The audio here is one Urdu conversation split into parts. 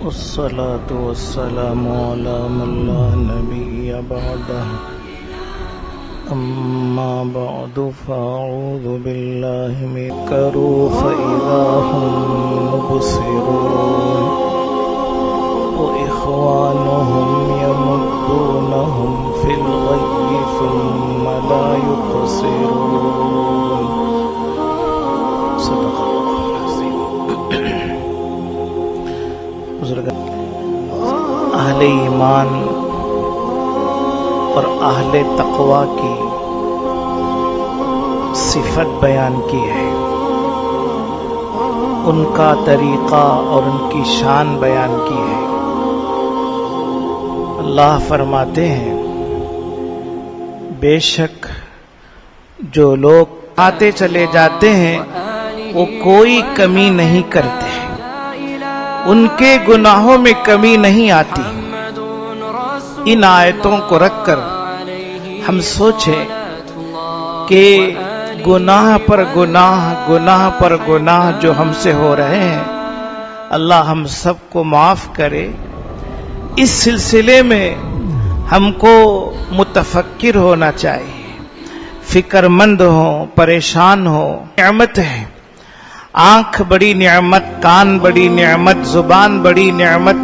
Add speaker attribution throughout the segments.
Speaker 1: والصلاة والسلام على من لا نبي بعده أما بعد فأعوذ بالله من كروا فإذا هم مبصرون وإخوانهم يمدونهم في الغي ثم لا يقصرون صدق الله العظيم. اہل ایمان اور اہل تقوی کی صفت بیان کی ہے، ان کا طریقہ اور ان کی شان بیان کی ہے۔ اللہ فرماتے ہیں بے شک جو لوگ آتے چلے جاتے ہیں وہ کوئی کمی نہیں کرتے، ان کے گناہوں میں کمی نہیں آتی۔ ان آیتوں کو رکھ کر ہم سوچیں کہ گناہ پر گناہ، گناہ پر گناہ جو ہم سے ہو رہے ہیں، اللہ ہم سب کو معاف کرے۔ اس سلسلے میں ہم کو متفکر ہونا چاہیے، فکر مند ہو، پریشان ہو۔ نعمت ہے، آنکھ بڑی نعمت، کان بڑی نعمت، زبان بڑی نعمت،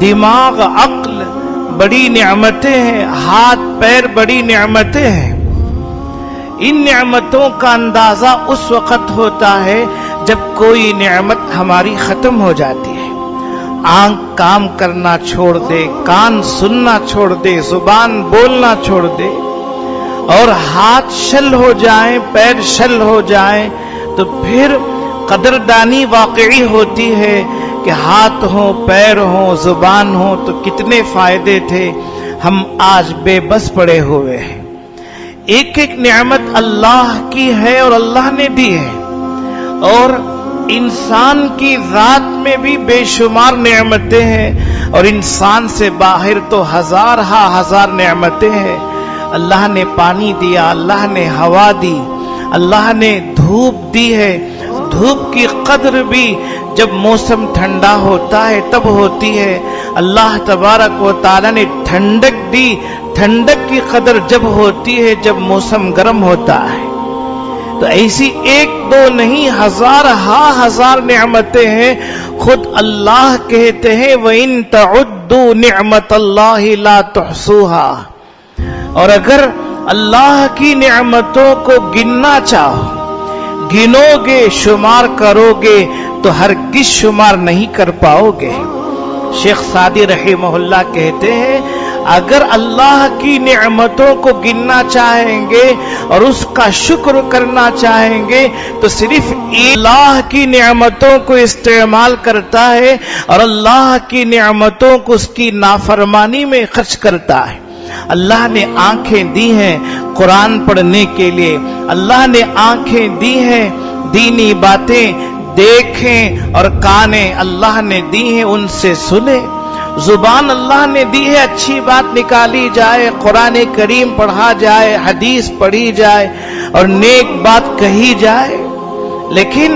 Speaker 1: دماغ، عقل بڑی نعمتیں ہیں، ہاتھ پیر بڑی نعمتیں ہیں۔ ان نعمتوں کا اندازہ اس وقت ہوتا ہے جب کوئی نعمت ہماری ختم ہو جاتی ہے۔ آنکھ کام کرنا چھوڑ دے، کان سننا چھوڑ دے، زبان بولنا چھوڑ دے، اور ہاتھ شل ہو جائیں، پیر شل ہو جائیں، تو پھر قدردانی واقعی ہوتی ہے کہ ہاتھ ہوں، پیر ہوں، زبان ہوں تو کتنے فائدے تھے، ہم آج بے بس پڑے ہوئے ہیں۔ ایک ایک نعمت اللہ کی ہے اور اللہ نے دی ہے، اور انسان کی ذات میں بھی بے شمار نعمتیں ہیں، اور انسان سے باہر تو ہزار نعمتیں ہیں۔ اللہ نے پانی دیا، اللہ نے ہوا دی، اللہ نے دھوپ دی ہے۔ دھوپ کی قدر بھی جب موسم ٹھنڈا ہوتا ہے تب ہوتی ہے۔ اللہ تبارک و تعالی نے ٹھنڈک دی، ٹھنڈک کی قدر جب ہوتی ہے جب موسم گرم ہوتا ہے۔ تو ایسی ایک دو نہیں، ہزار نعمتیں ہیں۔ خود اللہ کہتے ہیں وَإِن تَعُدُّوا نِعْمَةَ اللَّهِ لَا تُحْصُوهَا، اور اگر اللہ کی نعمتوں کو گننا چاہو، گنو گے، شمار کرو گے تو ہرگز شمار نہیں کر پاؤ گے۔ شیخ سعدی رحمہ اللہ کہتے ہیں اگر اللہ کی نعمتوں کو گننا چاہیں گے اور اس کا شکر کرنا چاہیں گے تو صرف اللہ کی نعمتوں کو استعمال کرتا ہے اور اللہ کی نعمتوں کو اس کی نافرمانی میں خرچ کرتا ہے۔ اللہ نے آنکھیں دی ہیں قرآن پڑھنے کے لیے، اللہ نے آنکھیں دی ہیں دینی باتیں دیکھیں، اور کانیں اللہ نے دی ہیں ان سے سنیں۔ زبان اللہ نے دی ہے اچھی بات نکالی جائے، قرآن کریم پڑھا جائے، حدیث پڑھی جائے اور نیک بات کہی جائے۔ لیکن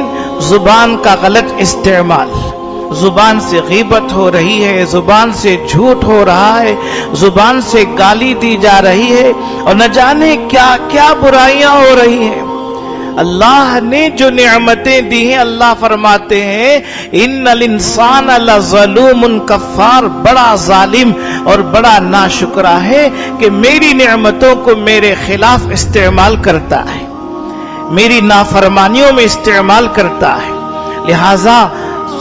Speaker 1: زبان کا غلط استعمال، زبان سے غیبت ہو رہی ہے، زبان سے جھوٹ ہو رہا ہے، زبان سے گالی دی جا رہی ہے، اور نہ جانے کیا کیا برائیاں ہو رہی ہیں۔ اللہ نے جو نعمتیں دی ہیں، اللہ فرماتے ہیں ان الانسان لظلوم کفار، بڑا ظالم اور بڑا ناشکرا ہے کہ میری نعمتوں کو میرے خلاف استعمال کرتا ہے، میری نافرمانیوں میں استعمال کرتا ہے۔ لہذا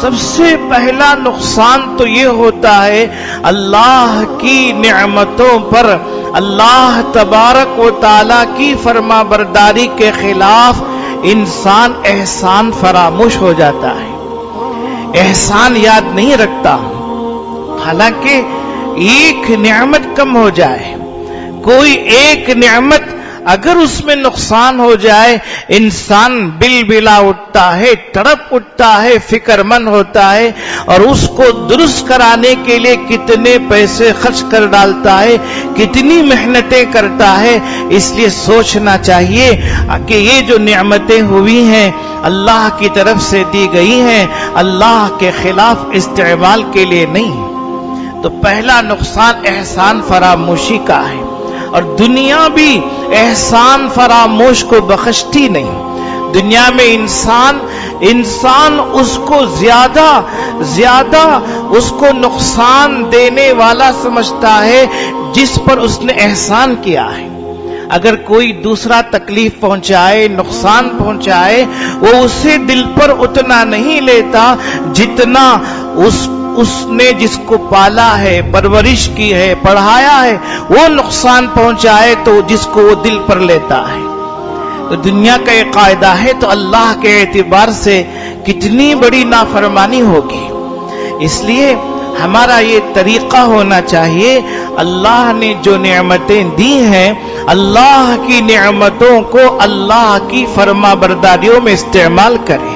Speaker 1: سب سے پہلا نقصان تو یہ ہوتا ہے اللہ کی نعمتوں پر اللہ تبارک و تعالی کی فرما برداری کے خلاف انسان احسان فراموش ہو جاتا ہے، احسان یاد نہیں رکھتا۔ حالانکہ ایک نعمت کم ہو جائے، کوئی ایک نعمت اگر اس میں نقصان ہو جائے انسان بلبلا اٹھتا ہے، تڑپ اٹھتا ہے، فکر مند ہوتا ہے، اور اس کو درست کرانے کے لیے کتنے پیسے خرچ کر ڈالتا ہے، کتنی محنتیں کرتا ہے۔ اس لیے سوچنا چاہیے کہ یہ جو نعمتیں ہوئی ہیں اللہ کی طرف سے دی گئی ہیں، اللہ کے خلاف استعمال کے لیے نہیں۔ تو پہلا نقصان احسان فراموشی کا ہے، اور دنیا بھی احسان فراموش کو بخشتی نہیں۔ دنیا میں انسان اس کو زیادہ اس کو نقصان دینے والا سمجھتا ہے جس پر اس نے احسان کیا ہے۔ اگر کوئی دوسرا تکلیف پہنچائے، نقصان پہنچائے، وہ اسے دل پر اتنا نہیں لیتا جتنا اس نے جس کو پالا ہے، پرورش کی ہے، پڑھایا ہے، وہ نقصان پہنچائے تو جس کو وہ دل پر لیتا ہے۔ تو دنیا کا یہ قاعدہ ہے، تو اللہ کے اعتبار سے کتنی بڑی نافرمانی ہوگی۔ اس لیے ہمارا یہ طریقہ ہونا چاہیے، اللہ نے جو نعمتیں دی ہیں اللہ کی نعمتوں کو اللہ کی فرما برداریوں میں استعمال کریں۔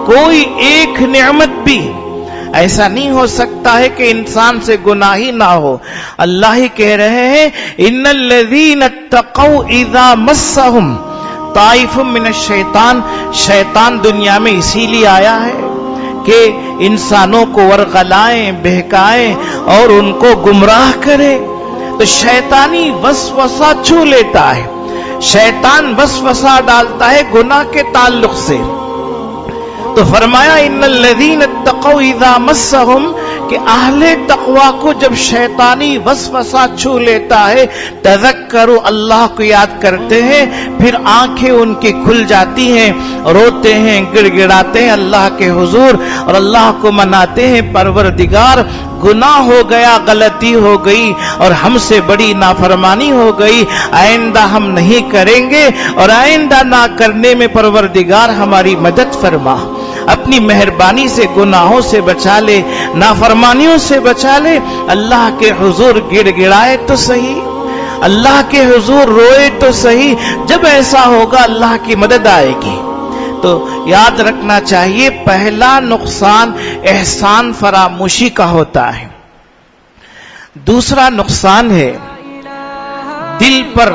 Speaker 1: کوئی ایک نعمت بھی ایسا نہیں ہو سکتا ہے کہ انسان سے گناہ ہی نہ ہو۔ اللہ ہی کہہ رہے ہیں ان الذین اتقوا اذا مسهم طائف من الشیطان، شیطان دنیا میں اسی لیے آیا ہے کہ انسانوں کو ورغلائیں، بہکائیں اور ان کو گمراہ کرے۔ تو شیطانی وسوسہ چھو لیتا ہے، شیطان وسوسہ ڈالتا ہے گناہ کے تعلق سے۔ تو فرمایا ان الذین اتقوا اذا مسهم کہ اہل تقوی کو جب شیطانی وسوسہ چھو لیتا ہے تذکروا، اللہ کو یاد کرتے ہیں، پھر آنکھیں ان کی کھل جاتی ہیں، روتے ہیں، گڑ گڑاتے ہیں اللہ کے حضور اور اللہ کو مناتے ہیں پروردگار گناہ ہو گیا، غلطی ہو گئی اور ہم سے بڑی نافرمانی ہو گئی، آئندہ ہم نہیں کریں گے، اور آئندہ نہ کرنے میں پروردگار ہماری مدد فرما، اپنی مہربانی سے گناہوں سے بچا لے، نافرمانیوں سے بچا لے۔ اللہ کے حضور گڑ گڑائے تو صحیح، اللہ کے حضور روئے تو صحیح، جب ایسا ہوگا اللہ کی مدد آئے گی۔ تو یاد رکھنا چاہیے پہلا نقصان احسان فراموشی کا ہوتا ہے۔ دوسرا نقصان ہے دل پر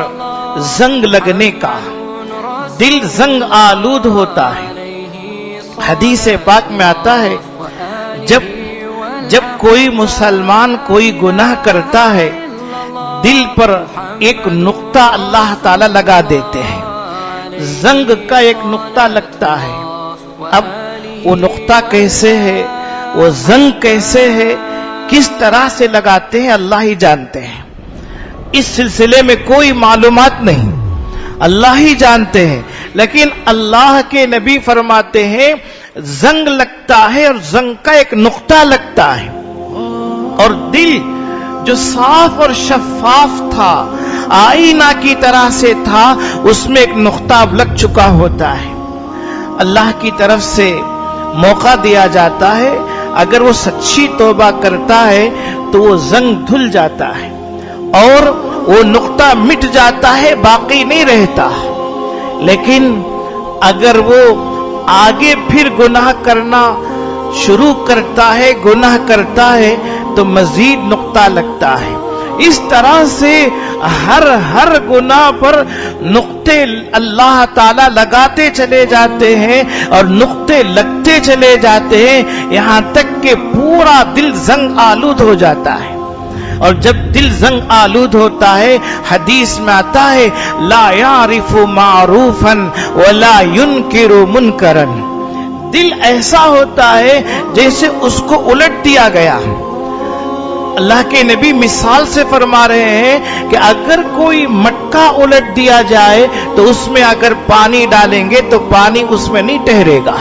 Speaker 1: زنگ لگنے کا، دل زنگ آلود ہوتا ہے۔ حدیث پاک میں آتا ہے جب کوئی مسلمان کوئی گناہ کرتا ہے دل پر ایک نقطہ اللہ تعالی لگا دیتے ہیں، زنگ کا ایک نقطہ لگتا ہے۔ اب وہ نقطہ کیسے ہے، وہ زنگ کیسے ہے، کس طرح سے لگاتے ہیں اللہ ہی جانتے ہیں، اس سلسلے میں کوئی معلومات نہیں، اللہ ہی جانتے ہیں۔ لیکن اللہ کے نبی فرماتے ہیں زنگ لگتا ہے اور زنگ کا ایک نقطہ لگتا ہے، اور دل جو صاف اور شفاف تھا، آئینہ کی طرح سے تھا، اس میں ایک نقطہ لگ چکا ہوتا ہے۔ اللہ کی طرف سے موقع دیا جاتا ہے، اگر وہ سچی توبہ کرتا ہے تو وہ زنگ دھل جاتا ہے اور وہ نقطہ مٹ جاتا ہے، باقی نہیں رہتا۔ لیکن اگر وہ آگے پھر گناہ کرنا شروع کرتا ہے، گناہ کرتا ہے تو مزید نقطہ لگتا ہے۔ اس طرح سے ہر گناہ پر نقطے اللہ تعالی لگاتے چلے جاتے ہیں اور نقطے لگتے چلے جاتے ہیں، یہاں تک کہ پورا دل زنگ آلود ہو جاتا ہے۔ اور جب دل زنگ آلود ہوتا ہے، حدیث میں آتا ہے لا یعرف معروفا ولا ینکر منکرا، دل ایسا ہوتا ہے جیسے اس کو الٹ دیا گیا۔ اللہ کے نبی مثال سے فرما رہے ہیں کہ اگر کوئی مٹکا الٹ دیا جائے تو اس میں اگر پانی ڈالیں گے تو پانی اس میں نہیں ٹھہرے گا،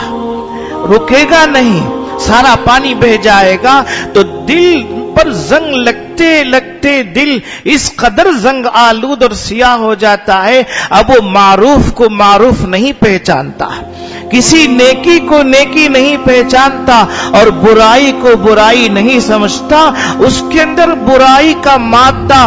Speaker 1: رکے گا نہیں، سارا پانی بہہ جائے گا۔ تو دل پر زنگ لگتے لگتے دل اس قدر زنگ آلود اور سیاہ ہو جاتا ہے، اب وہ معروف کو معروف نہیں پہچانتا، کسی نیکی کو نیکی نہیں پہچانتا اور برائی کو برائی نہیں سمجھتا، اس کے اندر برائی کا مادہ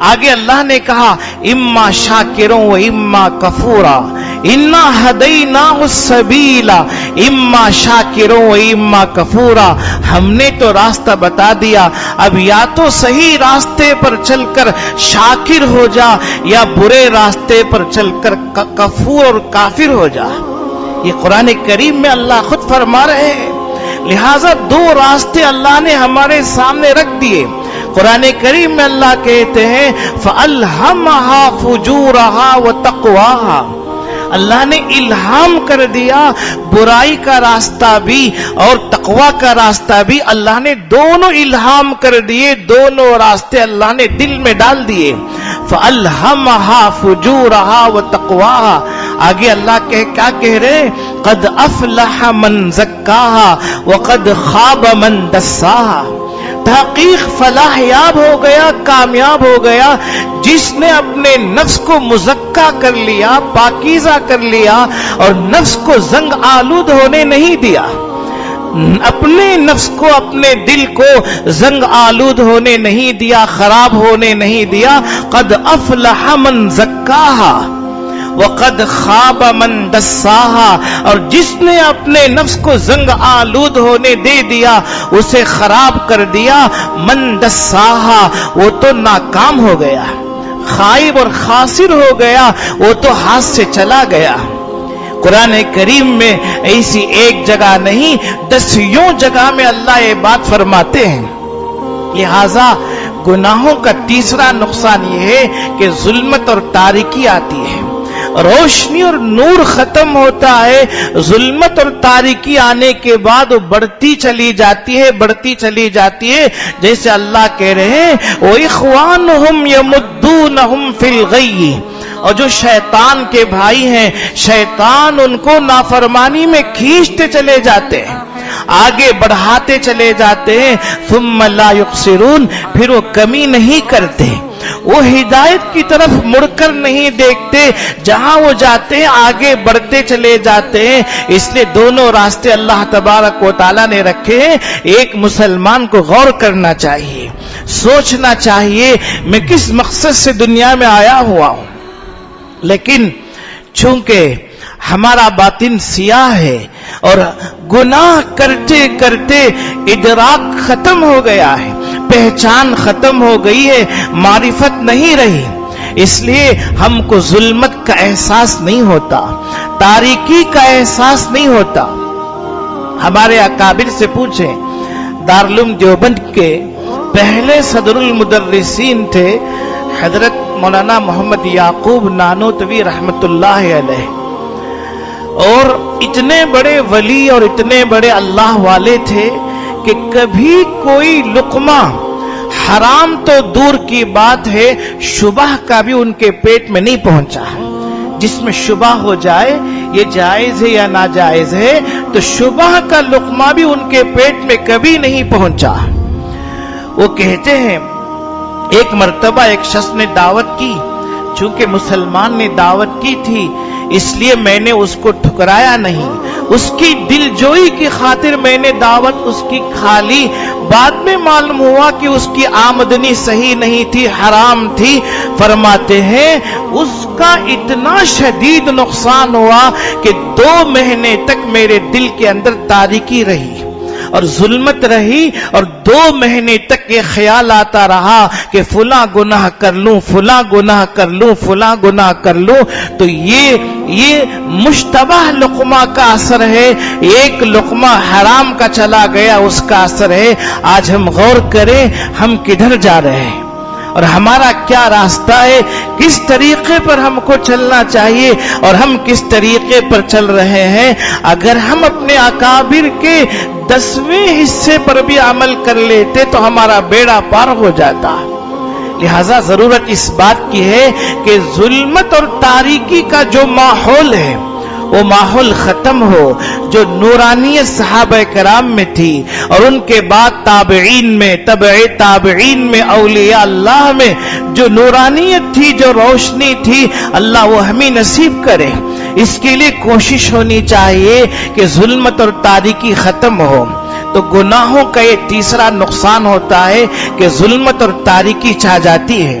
Speaker 1: آگے اللہ نے کہا اما شاکروں و اما کفورا انا ہدیناہ السبیل اما شاکروں و اما کفورا، ہم نے تو راستہ بتا دیا، اب یا تو صحیح راستے پر چل کر شاکر ہو جا یا برے راستے پر چل کر کفور اور کافر ہو جا۔ یہ قرآن کریم میں اللہ خود فرما رہے ہیں۔ لہذا دو راستے اللہ نے ہمارے سامنے رکھ دیے۔ قرآن کریم میں اللہ کہتے ہیں فَأَلْهَمَهَا فُجُورَهَا وَتَقْوَاهَا، اللہ نے الہام کر دیا برائی کا راستہ بھی اور تقوی کا راستہ بھی، اللہ نے دونوں الہام کر دیے، دونوں راستے اللہ نے دل میں ڈال دیے۔ فَأَلْهَمَهَا فُجُورَهَا وَتَقْوَاهَا، آگے اللہ کیا کہہ رہے؟ قَدْ أَفْلَحَ مَنْ زَكَّاهَا وَقَدْ خَابَ مَنْ دَسَّاهَا، تحقیق فلاح یاب ہو گیا، کامیاب ہو گیا جس نے اپنے نفس کو مزکا کر لیا، پاکیزہ کر لیا اور نفس کو زنگ آلود ہونے نہیں دیا، اپنے نفس کو، اپنے دل کو زنگ آلود ہونے نہیں دیا، خراب ہونے نہیں دیا۔ قد افلح من زکاہا وقد خاب من دساہا، اور جس نے اپنے نفس کو زنگ آلود ہونے دے دیا، اسے خراب کر دیا، من دساہا، وہ تو ناکام ہو گیا، خائب اور خاسر ہو گیا، وہ تو ہاتھ سے چلا گیا۔ قرآن کریم میں ایسی ایک جگہ نہیں، دسیوں جگہ میں اللہ یہ بات فرماتے ہیں۔ لہذا گناہوں کا تیسرا نقصان یہ ہے کہ ظلمت اور تاریکی آتی ہے، روشنی اور نور ختم ہوتا ہے، ظلمت اور تاریکی آنے کے بعد وہ بڑھتی چلی جاتی ہے، بڑھتی چلی جاتی ہے، جیسے اللہ کہہ رہے ہیں وَإِخْوَانُهُمْ يَمُدُّونَهُمْ فِي الْغَيِّ، اور جو شیطان کے بھائی ہیں، شیطان ان کو نافرمانی میں کھینچتے چلے جاتے ہیں، آگے بڑھاتے چلے جاتے ہیں، ثُمَّ لَا يُقْصِرُونَ، پھر وہ کمی نہیں کرتے، وہ ہدایت کی طرف مڑ کر نہیں دیکھتے، جہاں وہ جاتے ہیں آگے بڑھتے چلے جاتے ہیں۔ اس لیے دونوں راستے اللہ تبارک و تعالیٰ نے رکھے ہیں۔ ایک مسلمان کو غور کرنا چاہیے، سوچنا چاہیے میں کس مقصد سے دنیا میں آیا ہوا ہوں، لیکن چونکہ ہمارا باطن سیاہ ہے اور گناہ کرتے کرتے ادراک ختم ہو گیا ہے، پہچان ختم ہو گئی ہے، معرفت نہیں رہی، اس لیے ہم کو ظلمت کا احساس نہیں ہوتا، تاریکی کا احساس نہیں ہوتا۔ ہمارے اکابر سے پوچھیں، دارالعلوم دیوبند کے پہلے صدر المدرسین تھے حضرت مولانا محمد یعقوب نانوتوی رحمت اللہ علیہ، اور اتنے بڑے ولی اور اتنے بڑے اللہ والے تھے کہ کبھی کوئی لقمہ حرام تو دور کی بات ہے، شبہ کا بھی ان کے پیٹ میں نہیں پہنچا۔ جس میں شبہ ہو جائے یہ جائز ہے یا ناجائز ہے، تو شبہ کا لقمہ بھی ان کے پیٹ میں کبھی نہیں پہنچا۔ وہ کہتے ہیں ایک مرتبہ ایک شخص نے دعوت کی، چونکہ مسلمان نے دعوت کی تھی اس لیے میں نے اس کو ٹھکرایا نہیں، اس کی دل جوئی کی خاطر میں نے دعوت اس کی کھا لی۔ بعد میں معلوم ہوا کہ اس کی آمدنی صحیح نہیں تھی، حرام تھی۔ فرماتے ہیں اس کا اتنا شدید نقصان ہوا کہ 2 مہینے تک میرے دل کے اندر تاریکی رہی اور ظلمت رہی، اور 2 مہینے تک یہ خیال آتا رہا کہ فلاں گناہ کر لوں، فلاں گناہ کر لوں، فلاں گناہ کر لوں۔ تو یہ مشتبہ لقمہ کا اثر ہے، ایک لقمہ حرام کا چلا گیا اس کا اثر ہے۔ آج ہم غور کریں ہم کدھر جا رہے ہیں اور ہمارا کیا راستہ ہے، کس طریقے پر ہم کو چلنا چاہیے اور ہم کس طریقے پر چل رہے ہیں۔ اگر ہم اپنے اکابر کے 10ویں حصے پر بھی عمل کر لیتے تو ہمارا بیڑا پار ہو جاتا۔ لہذا ضرورت اس بات کی ہے کہ ظلمت اور تاریکی کا جو ماحول ہے وہ ماحول ختم ہو، جو نورانیت صحابہ کرام میں تھی اور ان کے بعد تابعین میں، تبع تابعین میں، اولیاء اللہ میں جو نورانیت تھی، جو روشنی تھی، اللہ وہ ہمیں نصیب کرے۔ اس کے لیے کوشش ہونی چاہیے کہ ظلمت اور تاریکی ختم ہو۔ تو گناہوں کا یہ تیسرا نقصان ہوتا ہے کہ ظلمت اور تاریکی چھا جاتی ہے۔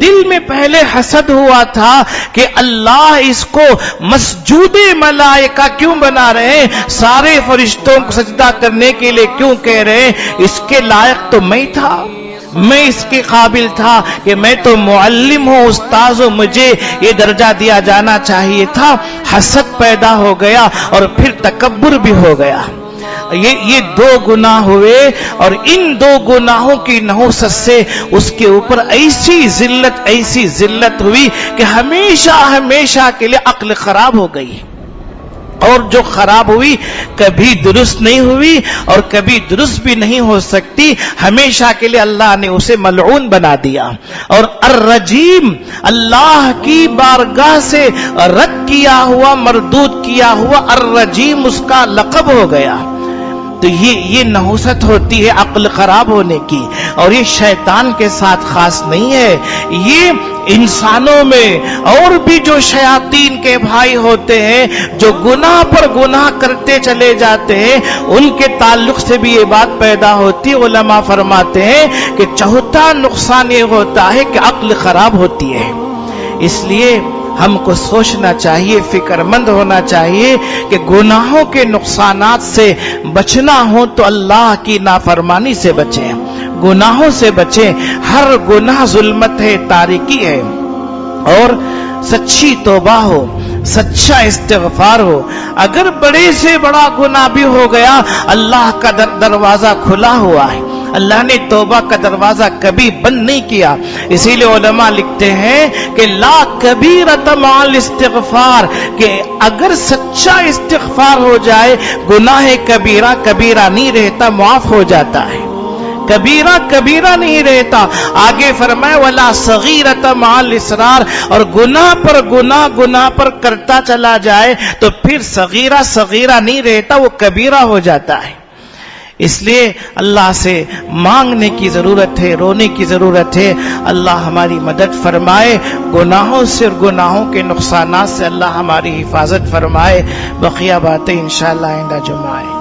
Speaker 1: دل میں پہلے حسد ہوا تھا کہ اللہ اس کو مسجود ملائکہ کیوں بنا رہے ہیں، سارے فرشتوں کو سجدہ کرنے کے لیے کیوں کہہ رہے ہیں، اس کے لائق تو میں تھا، میں اس کے قابل تھا کہ میں تو معلم ہوں، استاذ ہوں، مجھے یہ درجہ دیا جانا چاہیے تھا۔ حسد پیدا ہو گیا اور پھر تکبر بھی ہو گیا۔ یہ دو گناہ ہوئے اور ان دو گناہوں کی نحوست سے اس کے اوپر ایسی ذلت ہوئی کہ ہمیشہ کے لیے عقل خراب ہو گئی، اور جو خراب ہوئی کبھی درست نہیں ہوئی اور کبھی درست بھی نہیں ہو سکتی، ہمیشہ کے لیے اللہ نے اسے ملعون بنا دیا۔ اور الرجیم، اللہ کی بارگاہ سے رد کیا ہوا، مردود کیا ہوا الرجیم اس کا لقب ہو گیا۔ تو یہ نحوست ہوتی ہے عقل خراب ہونے کی، اور یہ شیطان کے ساتھ خاص نہیں ہے، یہ انسانوں میں اور بھی جو شیاطین کے بھائی ہوتے ہیں جو گناہ پر گناہ کرتے چلے جاتے ہیں، ان کے تعلق سے بھی یہ بات پیدا ہوتی ہے۔ علماء فرماتے ہیں کہ چوتھا نقصان یہ ہوتا ہے کہ عقل خراب ہوتی ہے۔ اس لیے ہم کو سوچنا چاہیے، فکر مند ہونا چاہیے کہ گناہوں کے نقصانات سے بچنا ہو تو اللہ کی نافرمانی سے بچیں، گناہوں سے بچیں۔ ہر گناہ ظلمت ہے، تاریکی ہے، اور سچی توبہ ہو، سچا استغفار ہو۔ اگر بڑے سے بڑا گناہ بھی ہو گیا، اللہ کا دروازہ کھلا ہوا ہے، اللہ نے توبہ کا دروازہ کبھی بند نہیں کیا۔ اسی لیے علماء لکھتے ہیں کہ لا کبیرۃ مع الاستغفار، کہ اگر سچا استغفار ہو جائے گناہ کبیرہ کبیرہ نہیں رہتا، معاف ہو جاتا ہے، کبیرہ کبیرہ نہیں رہتا۔ آگے فرمائے ولا صغیرۃ مع الاصرار، اور گناہ پر کرتا چلا جائے تو پھر صغیرہ صغیرہ نہیں رہتا، وہ کبیرہ ہو جاتا ہے۔ اس لیے اللہ سے مانگنے کی ضرورت ہے، رونے کی ضرورت ہے۔ اللہ ہماری مدد فرمائے، گناہوں سے اور گناہوں کے نقصانات سے اللہ ہماری حفاظت فرمائے۔ بقیہ باتیں انشاءاللہ آئندہ جمعہ ہے۔